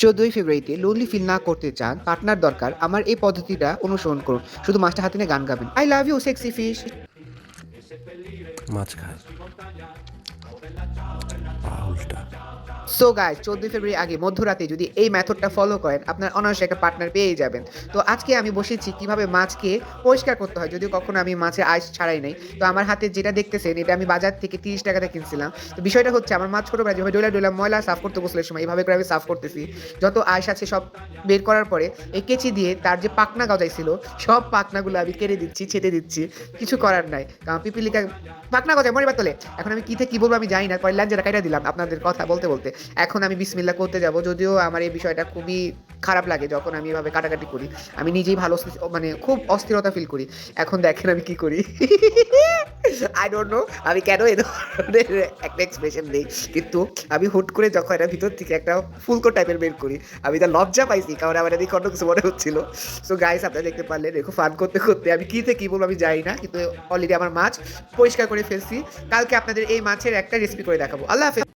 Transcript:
14ই ফেব্রুয়ারিতে lonely feel না করতে চান, পার্টনার দরকার, আমার এই পদ্ধতিটা অনুসরণ করুন। শুধু মাছটা হাতে নিয়ে গান গাবেন। I love you sexy fish. মাছ খায় পা উল্টা। সো গাইস 14 ফেব্রুয়ারি আগে মধ্যরাতে যদি এই মেথডটা ফলো করেন, আপনার অনায়াসে একটা পার্টনার পেয়েই যাবেন। তো আজকে আমি বসেছি কিভাবে মাছকে পরিষ্কার করতে হয়। যদিও কখনো আমি মাছের আঁশ ছাড়াই নাই। তো আমার হাতে যেটা দেখতেছেন এটা আমি বাজার থেকে ৳30 কিনছিলাম। তো বিষয়টা হচ্ছে আমার মাছ ছোটবেলায় যেভাবে ডইলা ময়লা সাফ করতে গোসলের সময় এভাবে করে আমি সাফ করতেছি। যত আঁশ আছে সব বের করার পরে এই কেচি দিয়ে তার যে পাখনা গজাইছিল সব পাখনাগুলো আমি কেটে দিচ্ছি, ছেঁটে দিচ্ছি। কিছু করার নাই। কারণ পিপিলিকা পাখনা গজায় মরিবার তলে। এখন আমি কি থেকে কি বলবো আমি জানি না। পরে ল্যাঞ্জাটা কাইটা দিলাম আপনাদের কথা বলতে। এখন আমি বিসমিল্লাহ করতে যাব। যদিও আমার এই বিষয়টা খুবই খারাপ লাগে যখন আমি এভাবে কাটাকাটি করি। আমি নিজেই ভালো মানে খুব অস্থিরতা ফিল করি। এখন দেখেন আমি কি করি। I don't know আমি কেন এ ধরনের একটা এক্সপ্রেশন দেই। কিন্তু আমি হুট করে যখন এটার ভিতর থেকে একটা ফুলকো টাইপের বের করি, আমি যা লজ্জা পাইছি কারণ আমার এদিকে অন্য কিছু মনে হচ্ছিল। সো গাইস আপনারা দেখতে পারলেন এরকম ফান করতে আমি কি থেকে কি বলবো আমি জানি না। কিন্তু অলরেডি আমার মাছ পরিষ্কার করে ফেলছি। কালকে আপনাদের এই মাছের একটা রেসিপি করে দেখাবো। আল্লাহ হাফেজ।